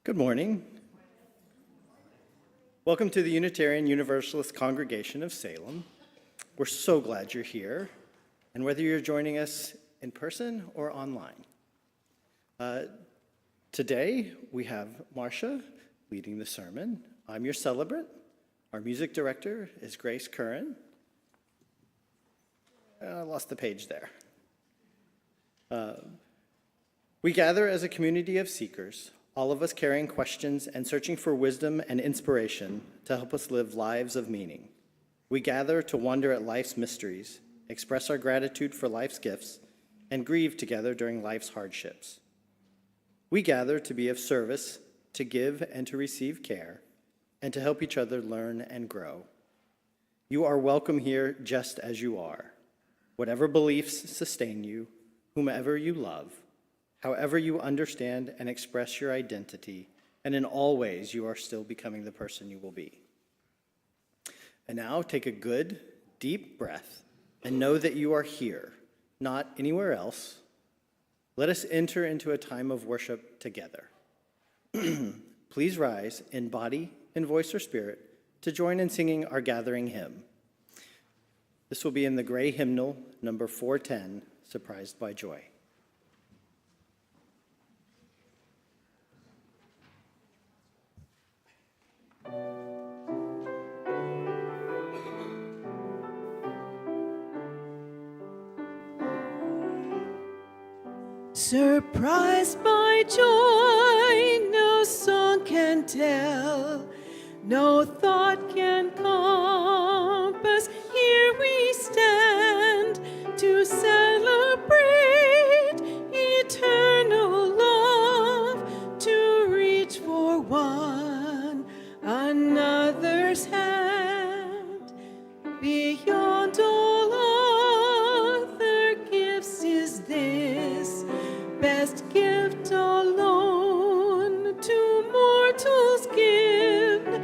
Good morning. Welcome to the Unitarian Universalist Congregation of Salem. We're so glad you're here, and whether you're joining us in person or online. Today, we have Marcia leading the sermon. I'm your celebrant. Our music director is Grace Curran. I lost the page there. We gather as a community of seekers, all of us carrying questions and searching for wisdom and inspiration to help us live lives of meaning. We gather to wonder at life's mysteries, express our gratitude for life's gifts, and grieve together during life's hardships. We gather to be of service, to give and to receive care, and to help each other learn and grow. You are welcome here just as you are. Whatever beliefs sustain you, whomever you love, however you understand and express your identity, and in all ways you are still becoming the person you will be. And now take a good, deep breath and know that you are here, not anywhere else. Let us enter into a time of worship together. Please rise in body, in voice, or spirit to join in singing our gathering hymn. This will be in the gray hymnal, number 410, Surprised by Joy. Surprised by joy, no song can tell, no thought can compass. Here we stand to celebrate eternal love, to reach for one another's hand. Beyond all other gifts is this best gift alone to mortals given,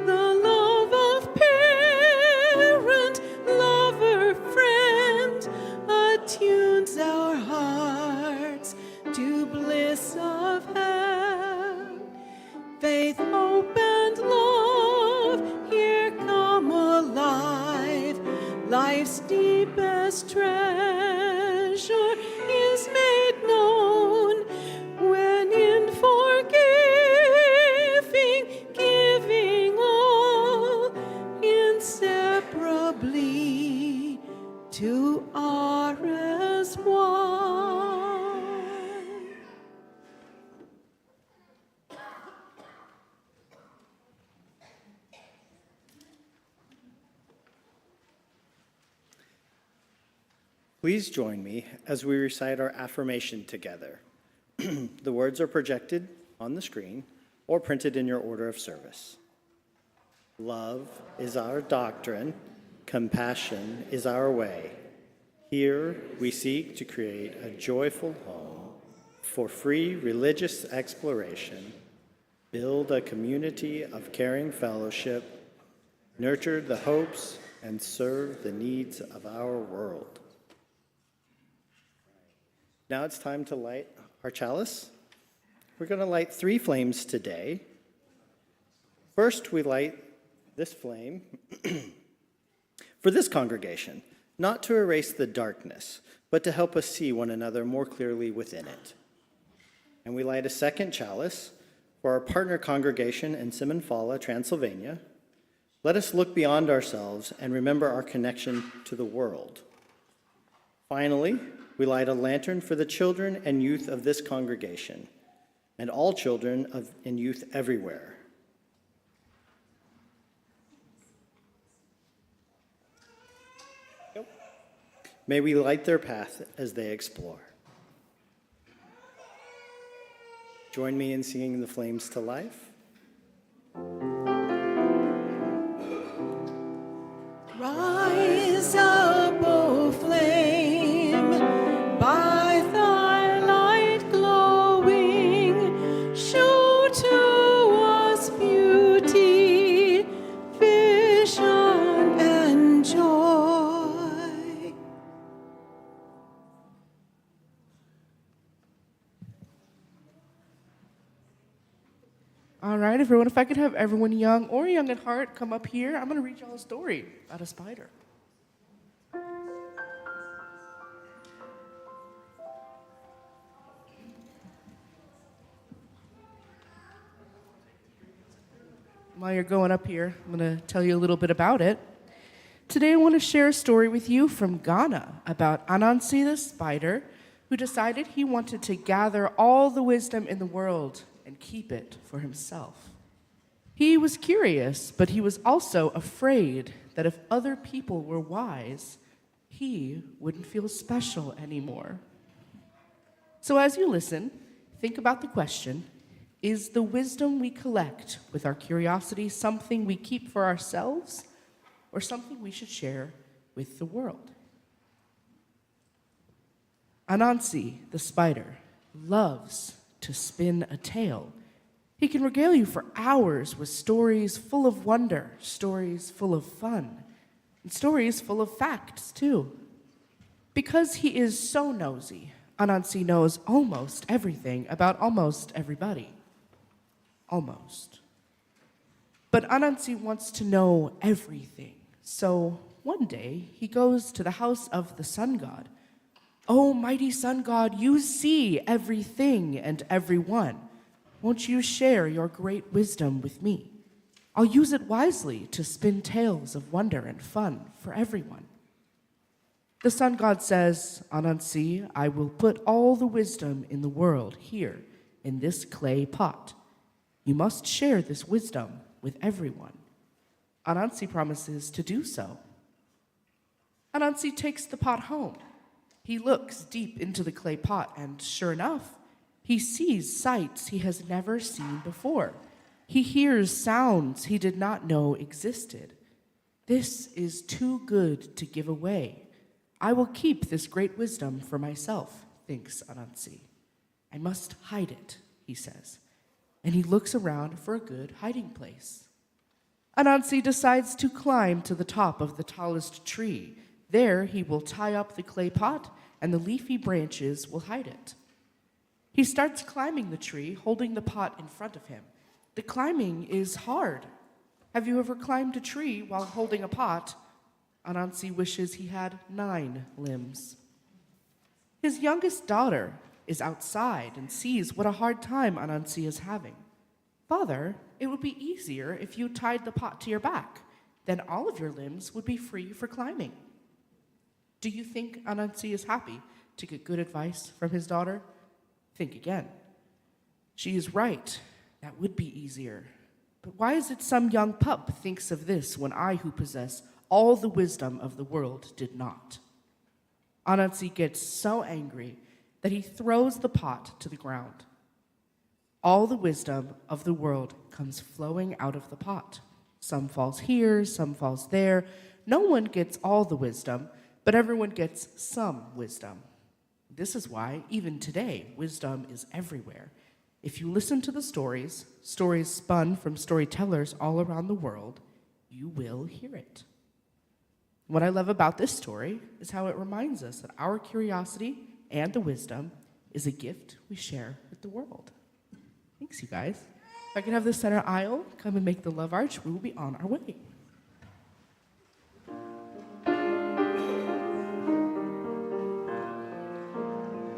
the love of parent, lover, friend, attunes our hearts to bliss of heaven. Faith, hope, and love here come alive. Life's deepest treasure is made known when in forgiving, giving all, inseparably two are as one. Please join me as we recite our affirmation together. The words are projected on the screen or printed in your order of service. Love is our doctrine, compassion is our way. Here we seek to create a joyful home for free religious exploration, build a community of caring fellowship, nurture the hopes, and serve the needs of our world. Now it's time to light our chalice. We're going to light 3 flames today. First, we light this flame for this congregation, not to erase the darkness, but to help us see one another more clearly within it. And we light a second chalice for our partner congregation in Simonfala, Transylvania. Let us look beyond ourselves and remember our connection to the world. Finally, we light a lantern for the children and youth of this congregation and all children and youth everywhere. May we light their path as they explore. Join me in singing the flames to life. Rise up, O flame, by thy All right, everyone, if I could have everyone young or young at heart come up here, I'm going to read y'all a story about a spider. While you're going up here, I'm going to tell you a little bit about it. Today, I want to share a story with you from Ghana about Anansi the spider, who decided he wanted to gather all the wisdom in the world and keep it for himself. He was curious, but he was also afraid that if other people were wise, he wouldn't feel special anymore. So as you listen, think about the question, is the wisdom we collect with our curiosity something we keep for ourselves or something we should share with the world? Anansi, the spider, loves to spin a tale. He can regale you for hours with stories full of wonder, stories full of fun, and stories full of facts, too. Because he is so nosy, Anansi knows almost everything about almost everybody. Almost. But Anansi wants to know everything. So one day, he goes to the house of the sun god. "Oh, mighty sun god, you see everything and everyone. Won't you share your great wisdom with me? I'll use it wisely to spin tales of wonder and fun for everyone." The sun god says, "Anansi, I will put all the wisdom in the world here in this clay pot. You must share this wisdom with everyone." Anansi promises to do so. Anansi takes the pot home. He looks deep into the clay pot, and sure enough, he sees sights he has never seen before. He hears sounds he did not know existed. This is too good to give away. I will keep this great wisdom for myself, thinks Anansi. I must hide it, he says, and he looks around for a good hiding place. Anansi decides to climb to the top of the tallest tree. There he will tie up the clay pot, and the leafy branches will hide it. He starts climbing the tree, holding the pot in front of him. The climbing is hard. Have you ever climbed a tree while holding a pot? Anansi wishes he had 9 limbs. His youngest daughter is outside and sees what a hard time Anansi is having. "Father, it would be easier if you tied the pot to your back. Then all of your limbs would be free for climbing." Do you think Anansi is happy to get good advice from his daughter? Think again. She is right. That would be easier. But why is it some young pup thinks of this when I, who possess all the wisdom of the world, did not? Anansi gets so angry that he throws the pot to the ground. All the wisdom of the world comes flowing out of the pot. Some falls here, some falls there. No one gets all the wisdom, but everyone gets some wisdom. This is why, even today, wisdom is everywhere. If you listen to the stories spun from storytellers all around the world, you will hear it. What I love about this story is how it reminds us that our curiosity and the wisdom is a gift we share with the world. Thanks, you guys. If I could have the center aisle come and make the love arch, we will be on our way.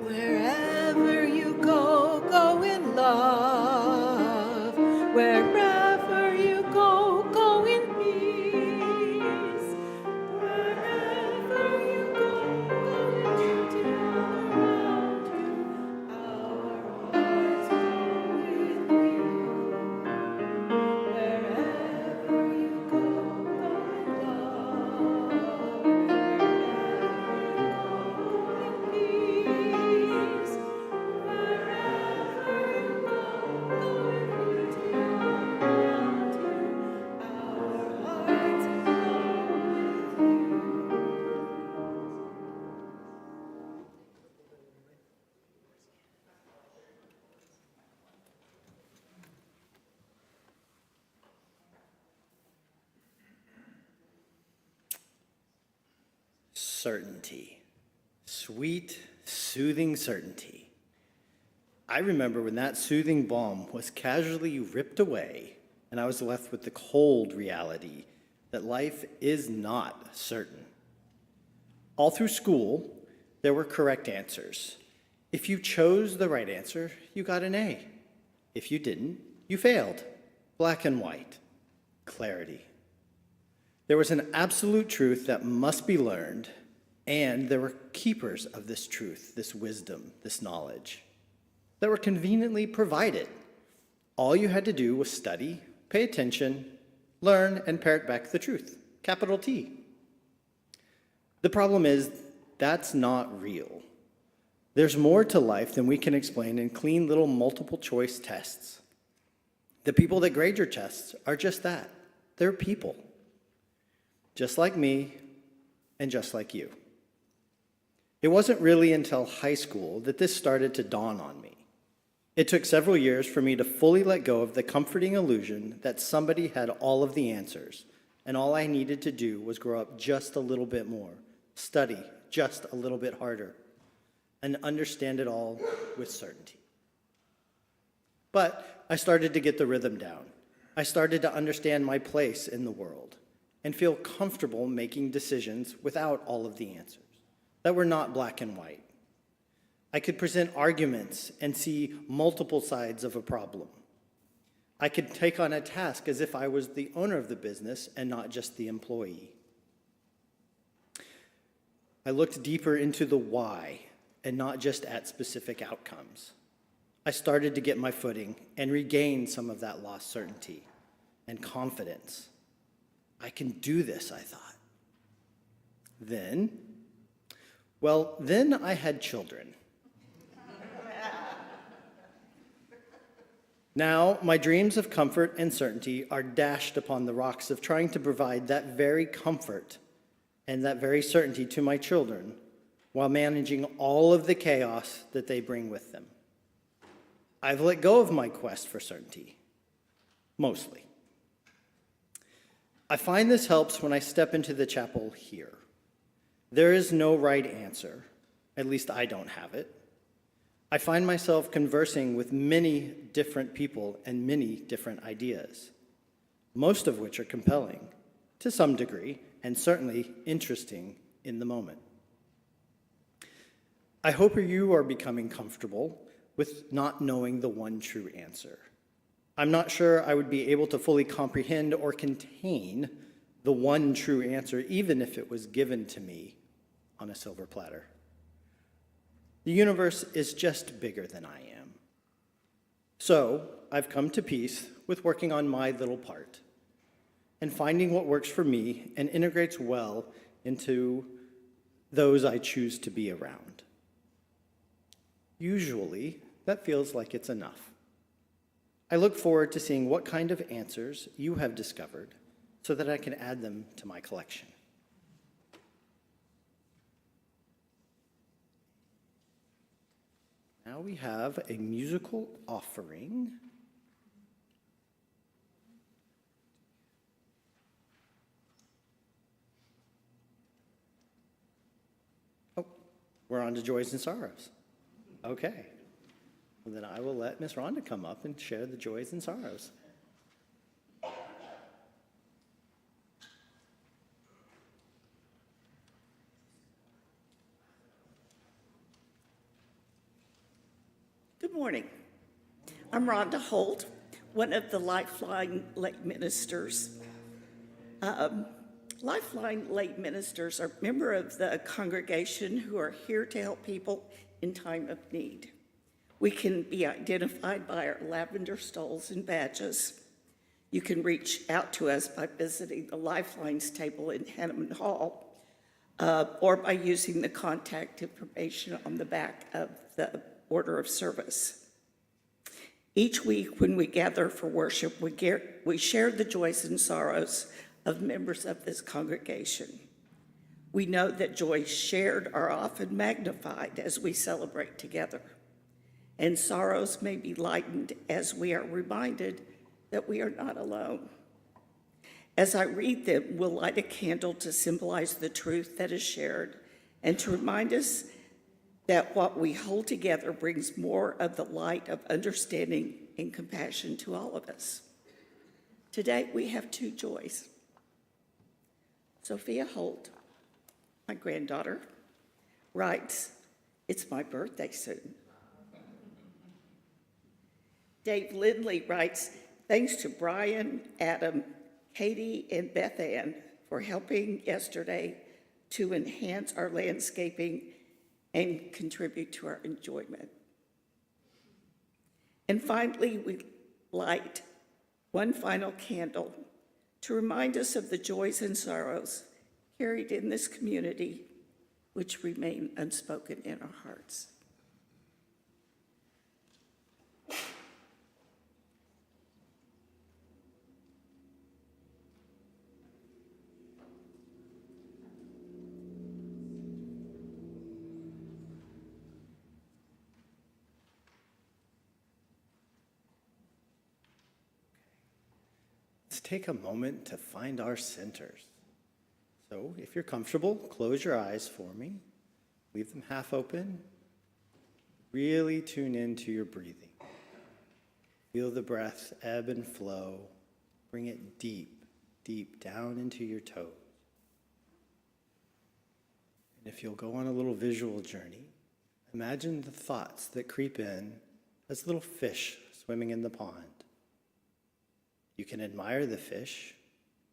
Wherever you go, go in love. Wherever you go, go in peace. Wherever you go, go in beauty around you. Our hearts go with you. Wherever you go, go in love. Wherever you go, go in peace. Certainty. Sweet, soothing certainty. I remember when that soothing balm was casually ripped away and I was left with the cold reality that life is not certain. All through school, there were correct answers. If you chose the right answer, you got an A. If you didn't, you failed. Black and white. Clarity. There was an absolute truth that must be learned, and there were keepers of this truth, this wisdom, this knowledge, that were conveniently provided. All you had to do was study, pay attention, learn, and parrot back the truth, capital T. The problem is, that's not real. There's more to life than we can explain in clean little multiple choice tests. The people that grade your tests are just that. They're people. Just like me and just like you. It wasn't really until high school that this started to dawn on me. It took several years for me to fully let go of the comforting illusion that somebody had all of the answers, and all I needed to do was grow up just a little bit more, study just a little bit harder, and understand it all with certainty. But I started to get the rhythm down. I started to understand my place in the world and feel comfortable making decisions without all of the answers that were not black and white. I could present arguments and see multiple sides of a problem. I could take on a task as if I was the owner of the business and not just the employee. I looked deeper into the why and not just at specific outcomes. I started to get my footing and regain some of that lost certainty and confidence. I can do this, I thought. Then I had children. Now, my dreams of comfort and certainty are dashed upon the rocks of trying to provide that very comfort and that very certainty to my children while managing all of the chaos that they bring with them. I've let go of my quest for certainty, mostly. I find this helps when I step into the chapel here. There is no right answer, at least I don't have it. I find myself conversing with many different people and many different ideas, most of which are compelling, to some degree, and certainly interesting in the moment. I hope you are becoming comfortable with not knowing the one true answer. I'm not sure I would be able to fully comprehend or contain the one true answer, even if it was given to me on a silver platter. The universe is just bigger than I am. So I've come to peace with working on my little part and finding what works for me and integrates well into those I choose to be around. Usually, that feels like it's enough. I look forward to seeing what kind of answers you have discovered so that I can add them to my collection. Now we have a musical offering. Oh, we're on to Joys and Sorrows. Okay. Well, then I will let Miss Rhonda come up and share the joys and sorrows. Good morning. I'm Rhonda Holt, one of the Lifeline lay ministers. Lifeline lay ministers are members of the congregation who are here to help people in time of need. We can be identified by our lavender stoles and badges. You can reach out to us by visiting the Lifelines table in Hanneman Hall or by using the contact information on the back of the order of service. Each week when we gather for worship, we share the joys and sorrows of members of this congregation. We know that joys shared are often magnified as we celebrate together, and sorrows may be lightened as we are reminded that we are not alone. As I read them, we'll light a candle to symbolize the truth that is shared and to remind us that what we hold together brings more of the light of understanding and compassion to all of us. Today, we have two joys. Sophia Holt, my granddaughter, writes, "It's my birthday soon." Dave Lindley writes, "Thanks to Brian, Adam, Katie, and Beth Ann for helping yesterday to enhance our landscaping and contribute to our enjoyment." And finally, we light one final candle to remind us of the joys and sorrows carried in this community, which remain unspoken in our hearts. Let's take a moment to find our centers. So if you're comfortable, close your eyes for me. Leave them half open. Really tune into your breathing. Feel the breath ebb and flow. Bring it deep, deep down into your toes. And if you'll go on a little visual journey, imagine the thoughts that creep in as little fish swimming in the pond. You can admire the fish,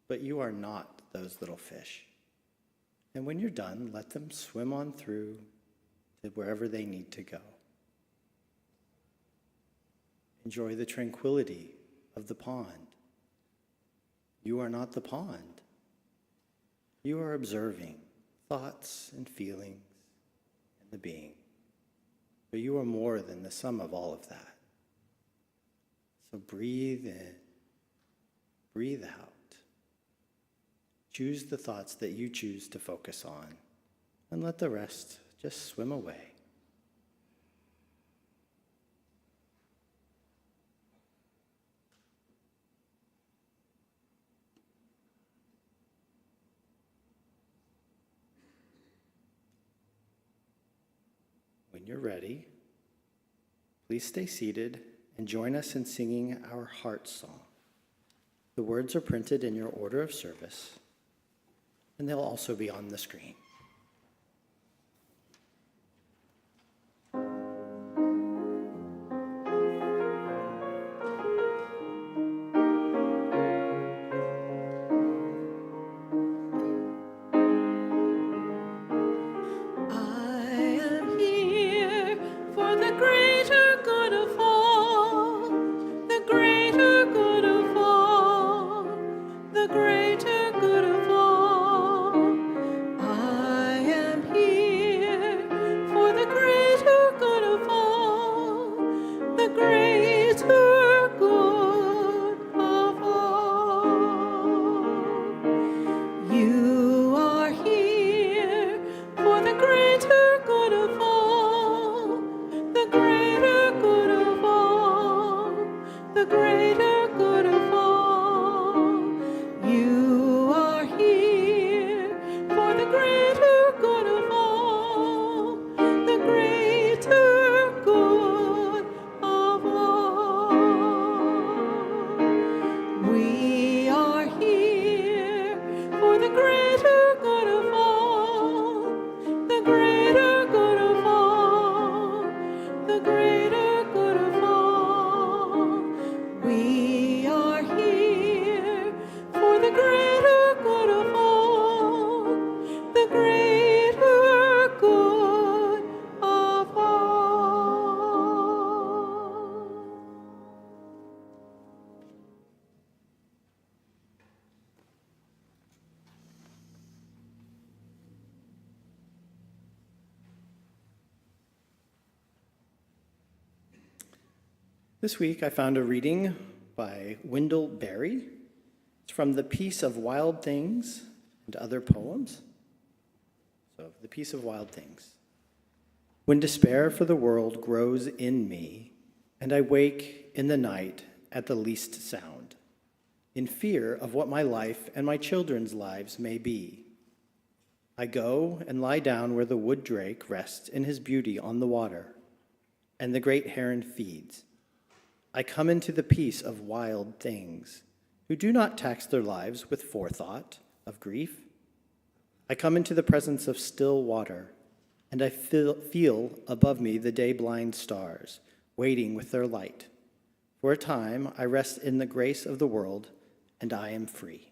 but you are not those little fish. And when you're done, let them swim on through to wherever they need to go. Enjoy the tranquility of the pond. You are not the pond. You are observing thoughts and feelings and the being. But you are more than the sum of all of that. So breathe in, breathe out. Choose the thoughts that you choose to focus on, and let the rest just swim away. When you're ready, please stay seated and join us in singing our heart song. The words are printed in your order of service, and they'll also be on the screen. I am here for the greater good of all, the greater good of all, the greater good of all. I am here for the greater good of all, the greater good of all. You are here for the greater good of all, the greater good of all, the greater good of all. You are here for the greater good of all, the greater good of all. We are here for the greater good of all, the greater good of all, the greater good of all. We are here for the greater good of all, the greater good of all. This week I found a reading by Wendell Berry. It's from The Peace of Wild Things and Other Poems. So, The Peace of Wild Things. When despair for the world grows in me, and I wake in the night at the least sound, in fear of what my life and my children's lives may be, I go and lie down where the wood drake rests in his beauty on the water, and the great heron feeds. I come into the peace of wild things, who do not tax their lives with forethought of grief. I come into the presence of still water, and I feel above me the day-blind stars, waiting with their light. For a time I rest in the grace of the world, and I am free.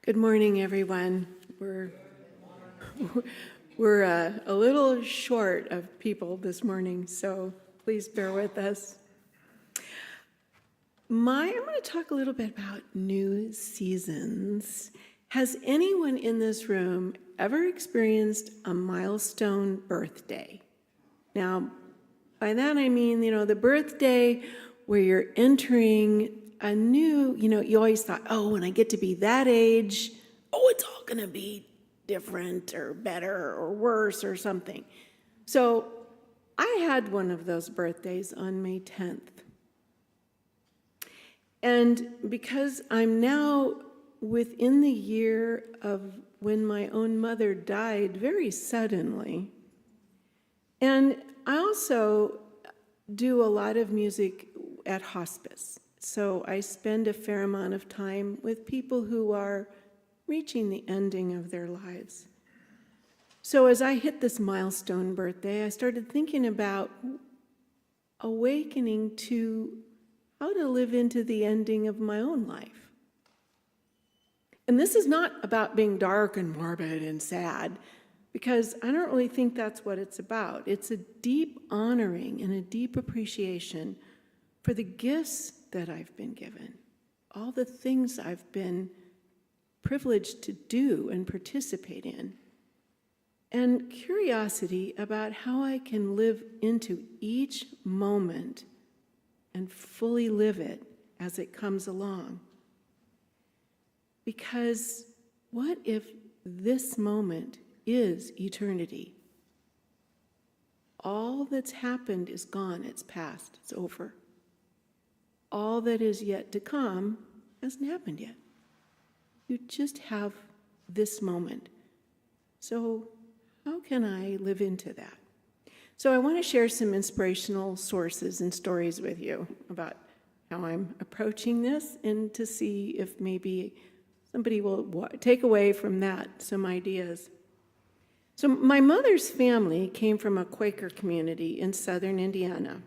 Good morning, everyone. We're a little short of people this morning, so please bear with us. I'm going to talk a little bit about new seasons. Has anyone in this room ever experienced a milestone birthday? Now, by that I mean, the birthday where you're entering a new, you always thought, oh, when I get to be that age, it's all going to be different or better or worse or something. So I had one of those birthdays on May 10th. And because I'm now within the year of when my own mother died very suddenly, and I also do a lot of music at hospice. So I spend a fair amount of time with people who are reaching the ending of their lives. So as I hit this milestone birthday, I started thinking about awakening to how to live into the ending of my own life. And this is not about being dark and morbid and sad, because I don't really think that's what it's about. It's a deep honoring and a deep appreciation for the gifts that I've been given, all the things I've been privileged to do and participate in, and curiosity about how I can live into each moment and fully live it as it comes along. Because what if this moment is eternity? All that's happened is gone, it's past, it's over. All that is yet to come hasn't happened yet. You just have this moment. So how can I live into that? So I want to share some inspirational sources and stories with you about how I'm approaching this, and to see if maybe somebody will take away from that some ideas. So my mother's family came from a Quaker community in southern Indiana.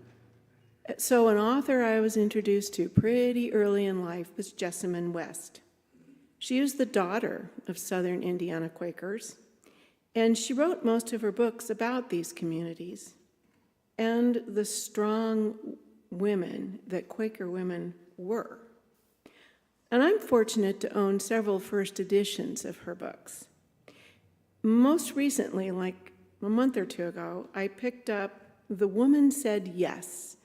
So an author I was introduced to pretty early in life was Jessamine West. She was the daughter of southern Indiana Quakers, and she wrote most of her books about these communities and the strong women that Quaker women were. And I'm fortunate to own several first editions of her books. Most recently, like a month or two ago, I picked up The Woman Said Yes,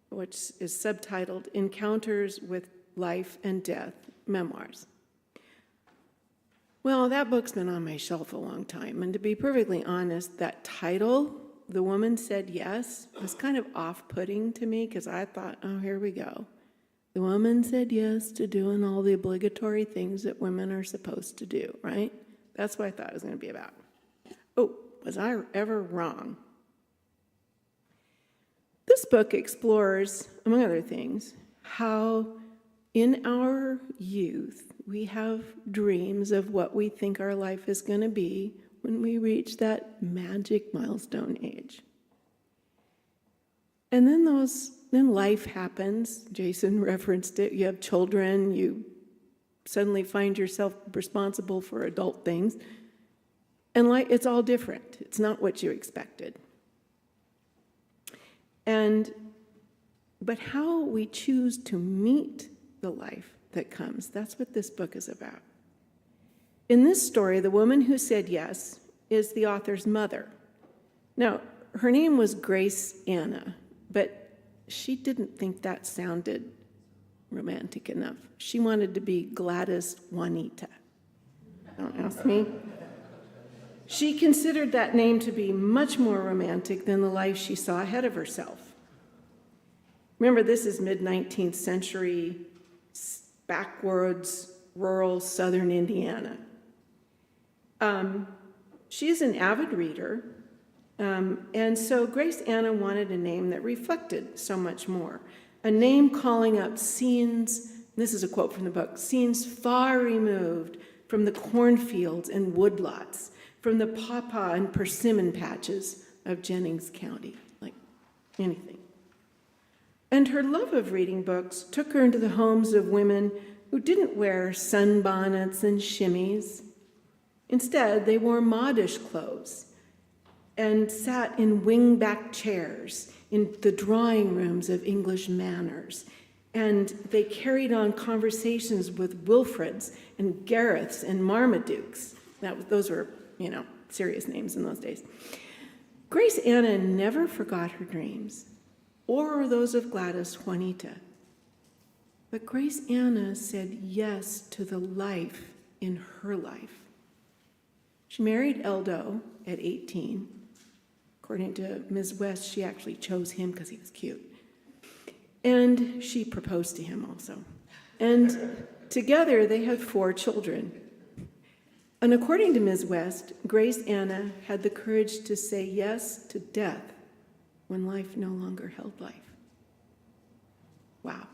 which is subtitled Encounters with Life and Death, Memoirs. Well, that book's been on my shelf a long time, and to be perfectly honest, that title, The Woman Said Yes, was kind of off-putting to me, because I thought, oh, here we go. The woman said yes to doing all the obligatory things that women are supposed to do, right? That's what I thought it was going to be about. Oh, was I ever wrong? This book explores, among other things, how in our youth we have dreams of what we think our life is going to be when we reach that magic milestone age. And then life happens. Jason referenced it. You have children, you suddenly find yourself responsible for adult things. And it's all different. It's not what you expected. But how we choose to meet the life that comes, that's what this book is about. In this story, the woman who said yes is the author's mother. Now, her name was Grace Anna, but she didn't think that sounded romantic enough. She wanted to be Gladys Juanita. Don't ask me. She considered that name to be much more romantic than the life she saw ahead of herself. Remember, this is mid-19th century, backwoods, rural southern Indiana. She's an avid reader, and so Grace Anna wanted a name that reflected so much more. A name calling up scenes, this is a quote from the book, scenes far removed from the cornfields and woodlots, from the pawpaw and persimmon patches of Jennings County, like anything. And her love of reading books took her into the homes of women who didn't wear sunbonnets and shimmies. Instead, they wore modish clothes and sat in wing-back chairs in the drawing rooms of English manors. And they carried on conversations with Wilfreds and Gareths and Marmadukes. Those were, serious names in those days. Grace Anna never forgot her dreams, or those of Gladys Juanita. But Grace Anna said yes to the life in her life. She married Eldo at 18. According to Ms. West, she actually chose him because he was cute. And she proposed to him also. And together they had 4 children. And according to Ms. West, Grace Anna had the courage to say yes to death when life no longer held life. Wow.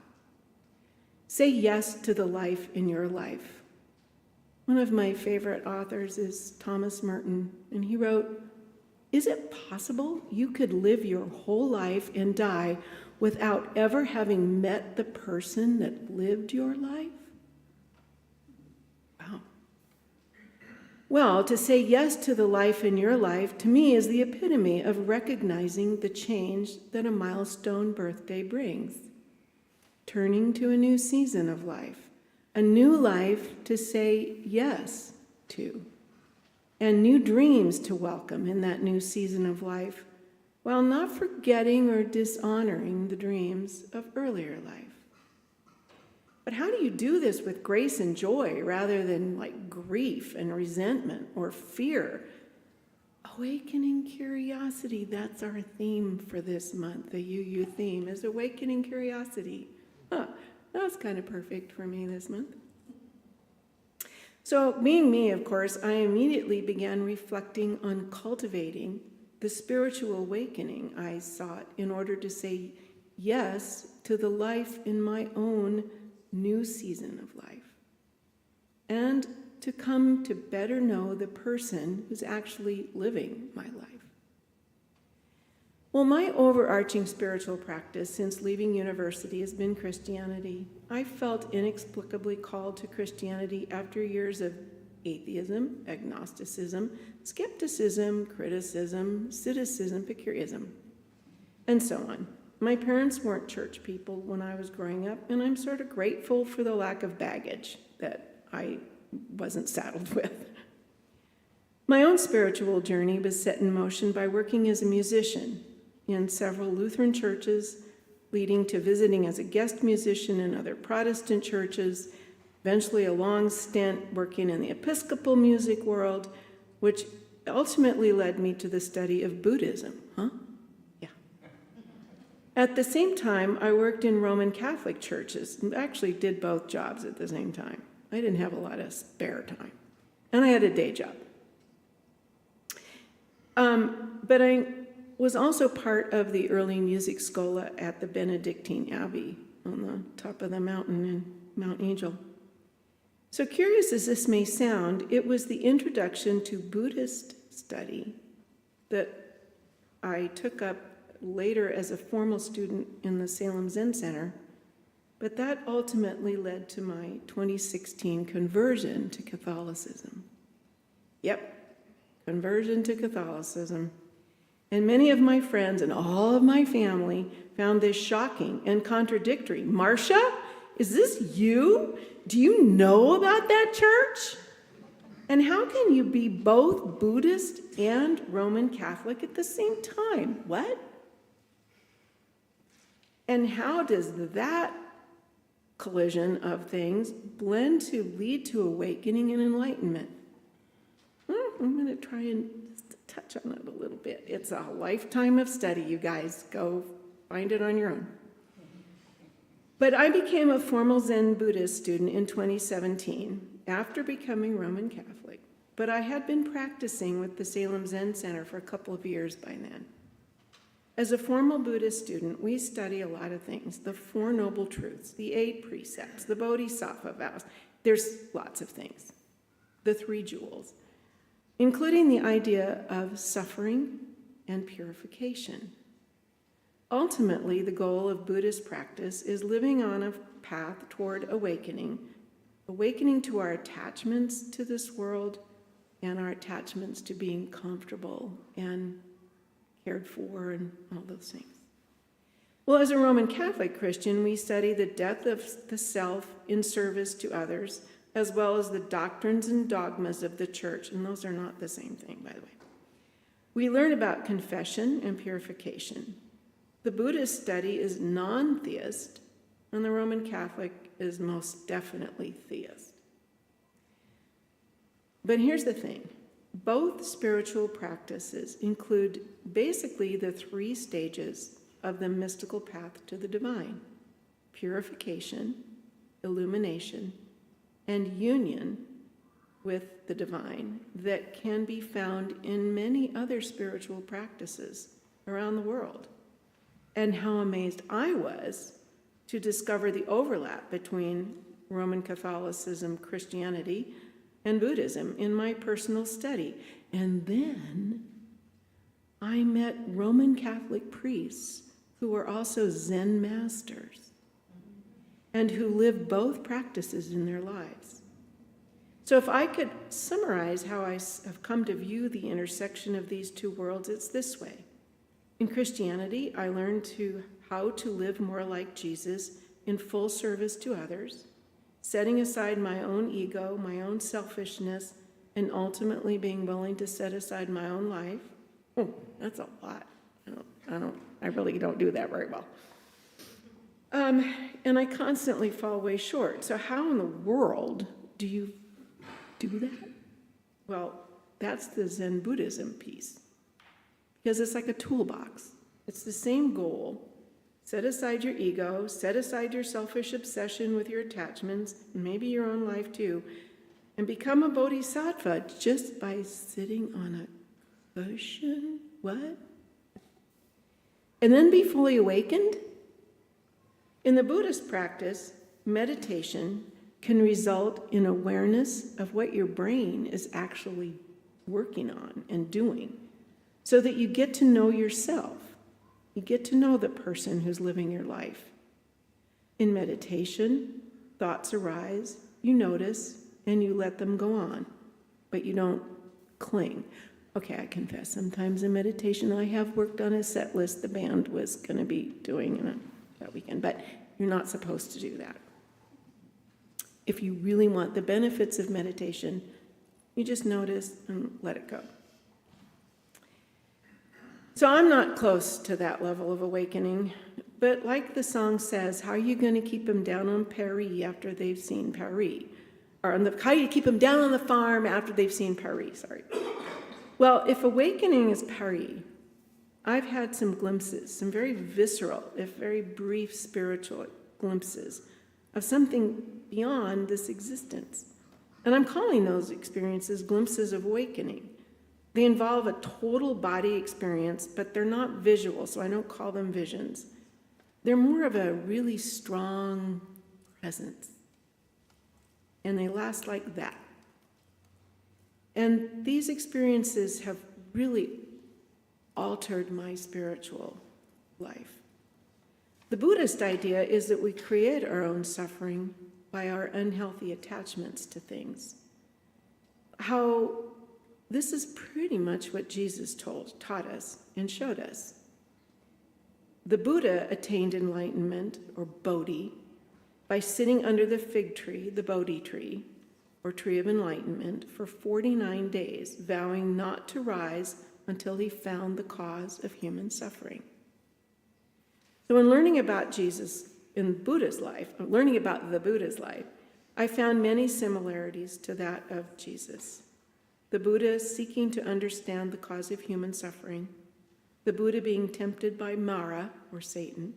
Say yes to the life in your life. One of my favorite authors is Thomas Merton, and he wrote, "Is it possible you could live your whole life and die without ever having met the person that lived your life?" Wow. Well, to say yes to the life in your life, to me, is the epitome of recognizing the change that a milestone birthday brings. Turning to a new season of life, a new life to say yes to, and new dreams to welcome in that new season of life, while not forgetting or dishonoring the dreams of earlier life. But how do you do this with grace and joy rather than like grief and resentment or fear? Awakening curiosity, that's our theme for this month. The UU theme is awakening curiosity. That was kind of perfect for me this month. So, being me, of course, I immediately began reflecting on cultivating the spiritual awakening I sought in order to say yes to the life in my own new season of life, and to come to better know the person who's actually living my life. Well, my overarching spiritual practice since leaving university has been Christianity. I felt inexplicably called to Christianity after years of atheism, agnosticism, skepticism, criticism, cynicism, Epicureanism, and so on. My parents weren't church people when I was growing up, and I'm sort of grateful for the lack of baggage that I wasn't saddled with. My own spiritual journey was set in motion by working as a musician in several Lutheran churches, leading to visiting as a guest musician in other Protestant churches, eventually a long stint working in the Episcopal music world, which ultimately led me to the study of Buddhism. Yeah. At the same time, I worked in Roman Catholic churches, and actually did both jobs at the same time. I didn't have a lot of spare time, and I had a day job. But I was also part of the early music schola at the Benedictine Abbey on the top of the mountain in Mount Angel. So curious as this may sound, it was the introduction to Buddhist study that I took up later as a formal student in the Salem Zen Center, but that ultimately led to my 2016 conversion to Catholicism. Yep, conversion to Catholicism. And many of my friends and all of my family found this shocking and contradictory. Marcia, is this you? Do you know about that church? And how can you be both Buddhist and Roman Catholic at the same time? What? And how does that collision of things blend to lead to awakening and enlightenment? I'm going to try and touch on it a little bit. It's a lifetime of study, you guys. Go find it on your own. But I became a formal Zen Buddhist student in 2017 after becoming Roman Catholic, but I had been practicing with the Salem Zen Center for a couple of years by then. As a formal Buddhist student, we study a lot of things: the Four Noble Truths, the 8 Precepts, the Bodhisattva vows. There's lots of things. The 3 jewels, including the idea of suffering and purification. Ultimately, the goal of Buddhist practice is living on a path toward awakening to our attachments to this world and our attachments to being comfortable and cared for and all those things. Well, as a Roman Catholic Christian, we study the death of the self in service to others, as well as the doctrines and dogmas of the church, and those are not the same thing, by the way. We learn about confession and purification. The Buddhist study is non-theist, and the Roman Catholic is most definitely theist. But here's the thing. Both spiritual practices include basically the 3 stages of the mystical path to the divine: purification, illumination, and union with the divine that can be found in many other spiritual practices around the world. And how amazed I was to discover the overlap between Roman Catholicism, Christianity, and Buddhism in my personal study. And then I met Roman Catholic priests who were also Zen masters and who live both practices in their lives. So if I could summarize how I have come to view the intersection of these 2 worlds, it's this way. In Christianity, I learned how to live more like Jesus in full service to others, setting aside my own ego, my own selfishness, and ultimately being willing to set aside my own life. Oh, that's a lot. I really don't do that very well. And I constantly fall way short. So how in the world do you do that? Well, that's the Zen Buddhism piece. Because it's like a toolbox. It's the same goal. Set aside your ego, set aside your selfish obsession with your attachments, maybe your own life too, and become a bodhisattva just by sitting on a cushion. What? And then be fully awakened? In the Buddhist practice, meditation can result in awareness of what your brain is actually working on and doing, so that you get to know yourself. You get to know the person who's living your life. In meditation, thoughts arise, you notice, and you let them go on, but you don't cling. Okay, I confess, sometimes in meditation I have worked on a set list the band was going to be doing that weekend, but you're not supposed to do that. If you really want the benefits of meditation, you just notice and let it go. So I'm not close to that level of awakening, but like the song says, how are you going to keep them down on Paris after they've seen Paris? Or how do you keep them down on the farm after they've seen Paris? Well, if awakening is Paris, I've had some glimpses, some very visceral, if very brief spiritual glimpses of something beyond this existence. And I'm calling those experiences glimpses of awakening. They involve a total body experience, but they're not visual, so I don't call them visions. They're more of a really strong presence. And they last like that. And these experiences have really altered my spiritual life. The Buddhist idea is that we create our own suffering by our unhealthy attachments to things. How this is pretty much what Jesus taught us and showed us. The Buddha attained enlightenment, or Bodhi, by sitting under the fig tree, the Bodhi tree, or tree of enlightenment, for 49 days, vowing not to rise until he found the cause of human suffering. So in learning about Jesus in Buddha's life, learning about the Buddha's life, I found many similarities to that of Jesus. The Buddha seeking to understand the cause of human suffering, the Buddha being tempted by Mara, or Satan,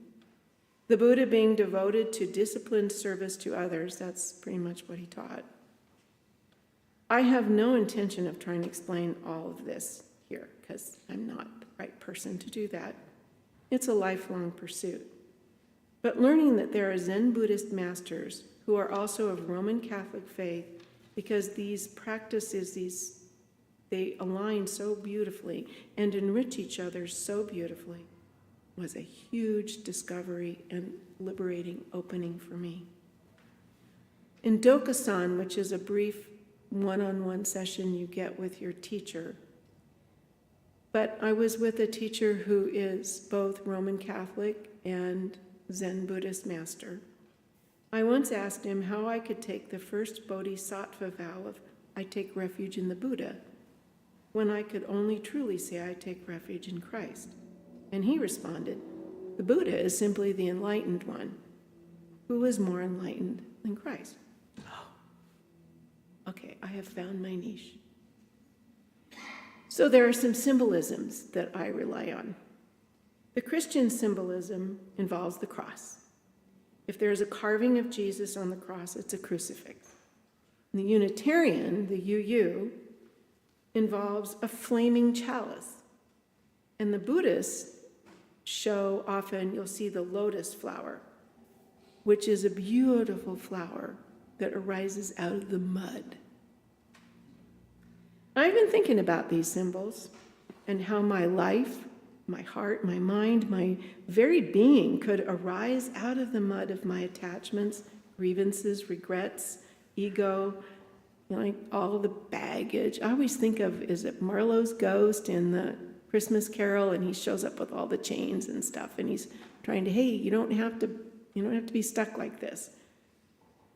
The Buddha being devoted to disciplined service to others, that's pretty much what he taught. I have no intention of trying to explain all of this here, because I'm not the right person to do that. It's a lifelong pursuit. But learning that there are Zen Buddhist masters who are also of Roman Catholic faith, because these practices, they align so beautifully and enrich each other so beautifully, was a huge discovery and liberating opening for me. In Dokusan, which is a brief one-on-one session you get with your teacher, but I was with a teacher who is both Roman Catholic and Zen Buddhist master. I once asked him how I could take the first bodhisattva vow of I take refuge in the Buddha, when I could only truly say I take refuge in Christ. And he responded, the Buddha is simply the enlightened one. Who is more enlightened than Christ? Oh, okay, I have found my niche. So there are some symbolisms that I rely on. The Christian symbolism involves the cross. If there is a carving of Jesus on the cross, it's a crucifix. The Unitarian, the UU, involves a flaming chalice. And the Buddhists show often, you'll see the lotus flower, which is a beautiful flower that arises out of the mud. I've been thinking about these symbols and how my life, my heart, my mind, my very being could arise out of the mud of my attachments, grievances, regrets, ego, like all the baggage. I always think of, is it Marlowe's ghost in the Christmas Carol, and he shows up with all the chains and stuff, and he's trying to, hey, you don't have to be stuck like this.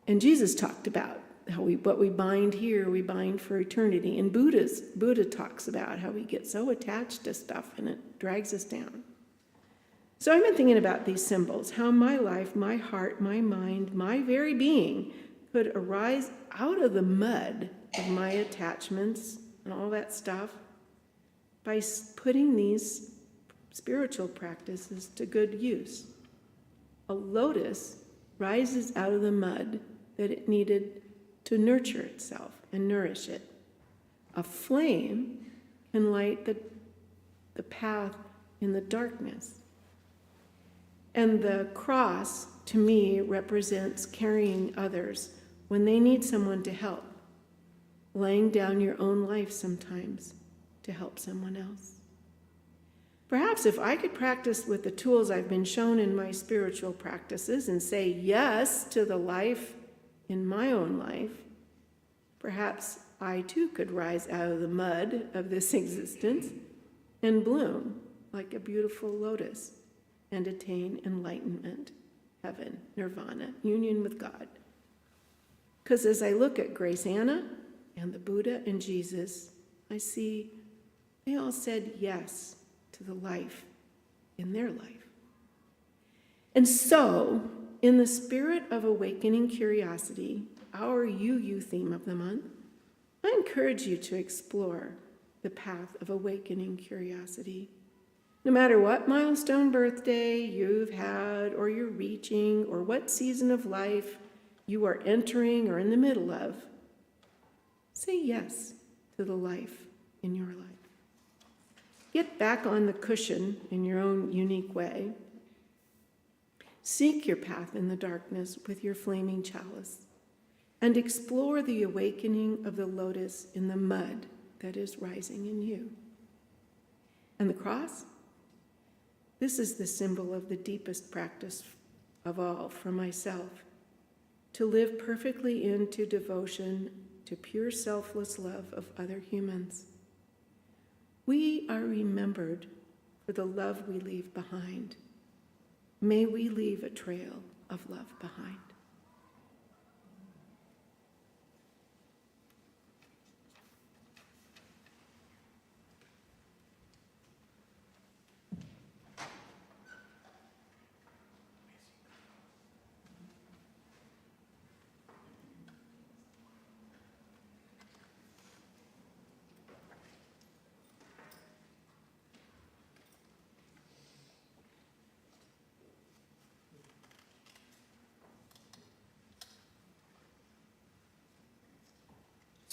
And Jesus talked about how what we bind here, we bind for eternity. And Buddha talks about how we get so attached to stuff and it drags us down. So I've been thinking about these symbols, how my life, my heart, my mind, my very being could arise out of the mud of my attachments and all that stuff by putting these spiritual practices to good use. A lotus rises out of the mud that it needed to nurture itself and nourish it. A flame can light the path in the darkness. And the cross, to me, represents carrying others when they need someone to help, laying down your own life sometimes to help someone else. Perhaps if I could practice with the tools I've been shown in my spiritual practices and say yes to the life in my own life, perhaps I too could rise out of the mud of this existence and bloom like a beautiful lotus and attain enlightenment, heaven, nirvana, union with God. Because as I look at Grace Anna and the Buddha and Jesus, I see they all said yes to the life in their life. And so, in the spirit of awakening curiosity, our UU theme of the month, I encourage you to explore the path of awakening curiosity. No matter what milestone birthday you've had, or you're reaching, or what season of life you are entering or in the middle of, say yes to the life in your life. Get back on the cushion in your own unique way. Seek your path in the darkness with your flaming chalice, and explore the awakening of the lotus in the mud that is rising in you. And the cross? This is the symbol of the deepest practice of all for myself, to live perfectly into devotion to pure selfless love of other humans. We are remembered for the love we leave behind. May we leave a trail of love behind.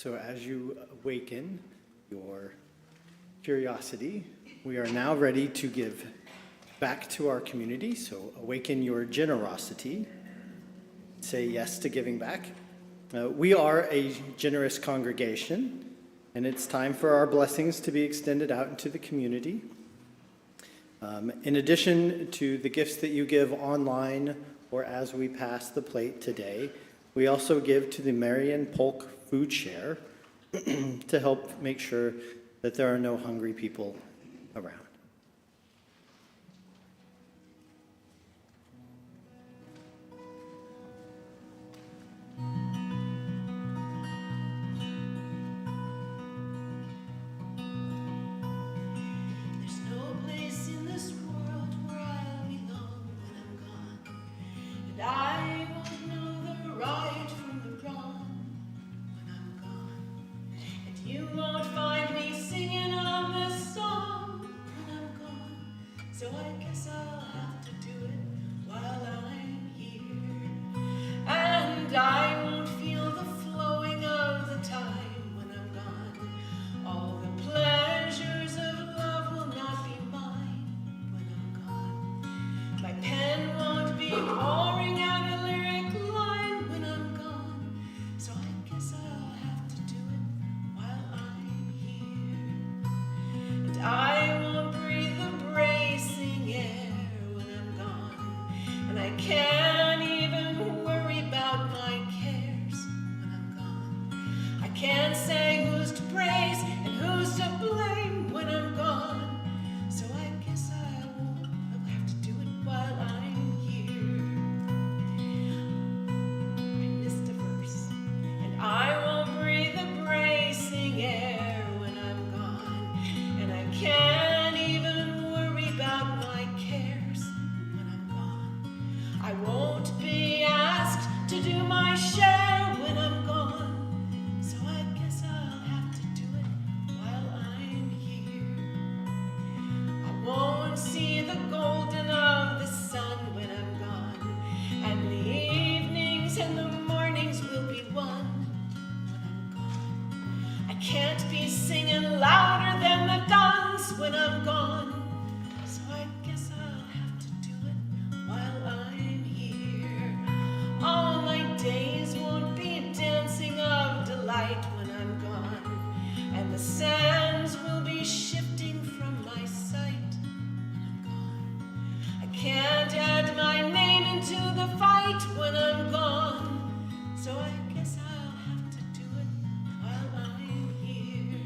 So as you awaken your curiosity, we are now ready to give back to our community. So awaken your generosity. Say yes to giving back. We are a generous congregation, and it's time for our blessings to be extended out into the community. In addition to the gifts that you give online or as we pass the plate today, we also give to the Marion Polk Food Share to help make sure that there are no hungry people around. There's no place in this world where I'll belong when I'm gone, and I won't know the right from the wrong when I'm gone, and you won't find me singing on this song when I'm gone, so I guess I'll have to do it while I'm here, and I won't feel the flowing of the time when I'm gone. All the pleasures of love will not be mine when I'm gone. My pen won't be pouring out a lyric line when I'm gone. So I guess I'll have to do it while I'm here. And I won't breathe the bracing air when I'm gone. And I can't even worry about my cares when I'm gone. I can't say who's to praise and who's to blame when I'm gone. So I guess I'll have to do it while I'm here. I missed a verse, and I won't breathe the bracing air when I'm gone. And I can't even worry about my cares when I'm gone. I won't be asked to do my share when I'm gone. So I guess I'll have to do it while I'm here. I won't see the golden of the sun when I'm gone, and the evenings and the mornings will be one when I'm gone. I can't be singing louder than the guns when I'm gone, so I guess I'll have to do it while I'm here. All my days won't be dancing of delight when I'm gone, and the sands will be shifting from my sight when I'm gone. I can't add my name into the fight when I'm gone, so I guess I'll have to do it while I'm here.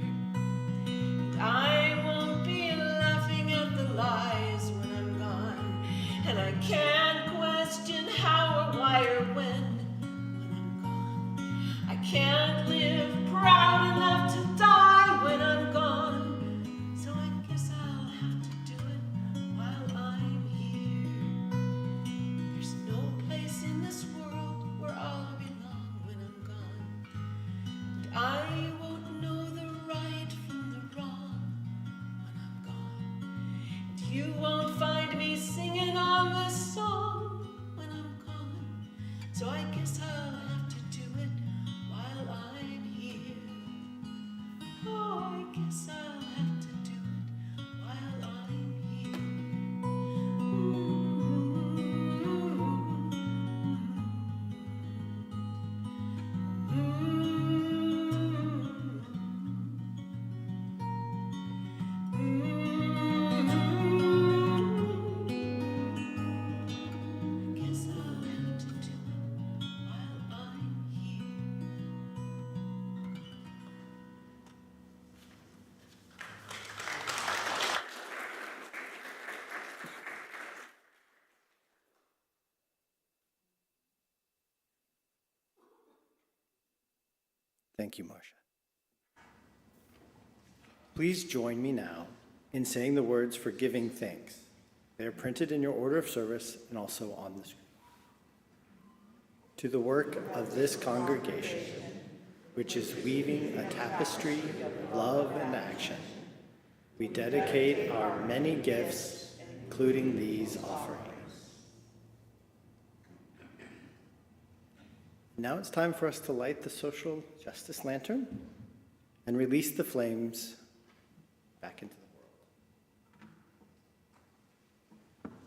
And I won't be laughing at the lies when I'm gone, and I can't question how or why or when I'm gone. I can't live proud enough to die when I'm gone, so I guess I'll have to do it while I'm here. There's no place in this world where I'll belong when I'm gone, and I won't know the right from the wrong when I'm gone, and you won't find me singing on this song when I'm gone, so I guess I'll have to do it while I'm here. Oh, I guess I'll have to do it while I'm here. I guess I'll have to do it while I'm here. Thank you, Marcia. Please join me now in saying the words for giving thanks. They are printed in your order of service and also on the screen. To the work of this congregation, which is weaving a tapestry of love and action, we dedicate our many gifts, including these offerings. Now it's time for us to light the social justice lantern and release the flames back into the world.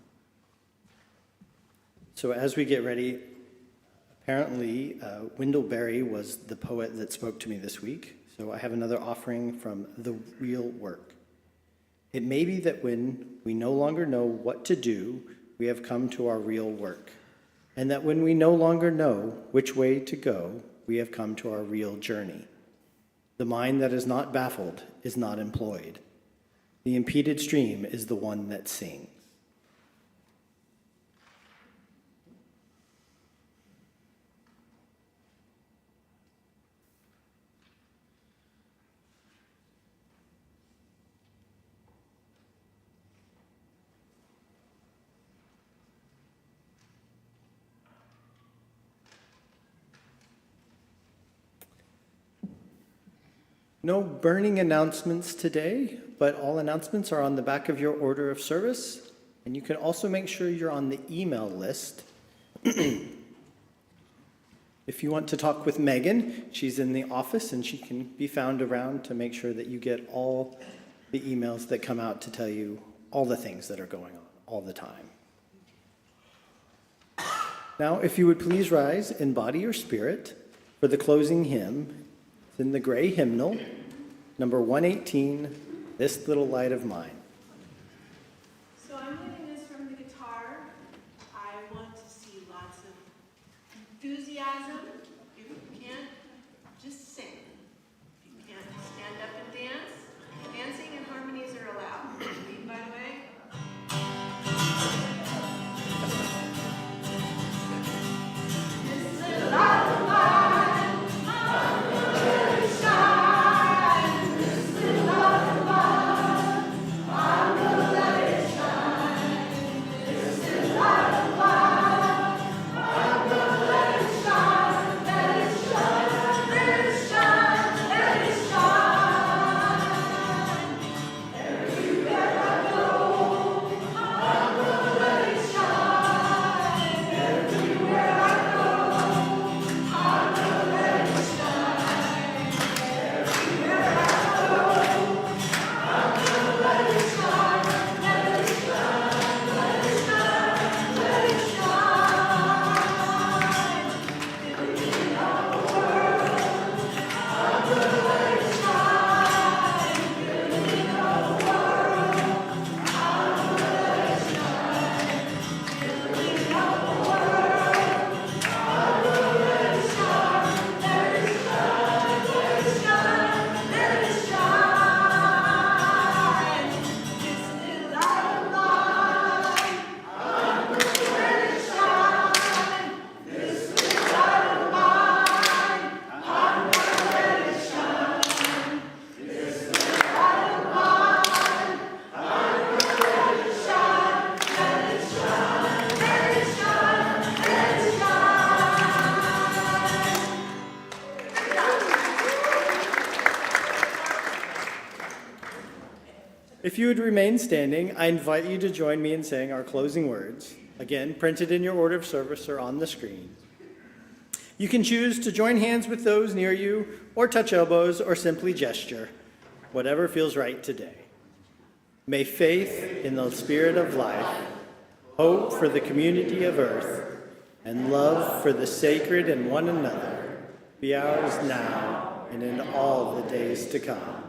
So as we get ready, apparently Wendell Berry was the poet that spoke to me this week. So I have another offering from The Real Work. It may be that when we no longer know what to do, we have come to our real work. And that when we no longer know which way to go, we have come to our real journey. The mind that is not baffled is not employed. The impeded stream is the one that sings. No burning announcements today, but all announcements are on the back of your order of service. And you can also make sure you're on the email list. If you want to talk with Megan, she's in the office and she can be found around to make sure that you get all the emails that come out to tell you all the things that are going on all the time. Now, if you would please rise in body or spirit for the closing hymn. It's in the gray hymnal, number 118, This Little Light of Mine. So I'm leading this from the guitar. I want to see lots of enthusiasm. If you can't, just sing. If you can't, stand up and dance. Dancing and harmonies are allowed. Lead, by the way. This little light of mine, I'm gonna let it shine. This little light of mine, I'm gonna let it shine. This little light of mine, I'm gonna let it shine. Let it shine, let it shine, let it shine. Everywhere I go, I'm gonna let it shine. Everywhere I go, I'm gonna let it shine. Everywhere I go, I'm gonna let it shine. Let it shine, let it shine, let it shine. In the beginning of the world, I'm gonna let it shine. In the beginning of the world, I'm gonna let it shine. In the beginning of the world, I'm gonna let it shine. Let it shine, let it shine, let it shine. This little light of mine, I'm gonna let it shine. This little light of mine, I'm gonna let it shine. This little light of mine, I'm gonna let it shine. Let it shine, let it shine, let it If you would remain standing, I invite you to join me in saying our closing words, again, printed in your order of service or on the screen. You can choose to join hands with those near you, or touch elbows, or simply gesture, whatever feels right today. May faith in the spirit of life, hope for the community of earth, and love for the sacred and one another be ours now and in all the days to come.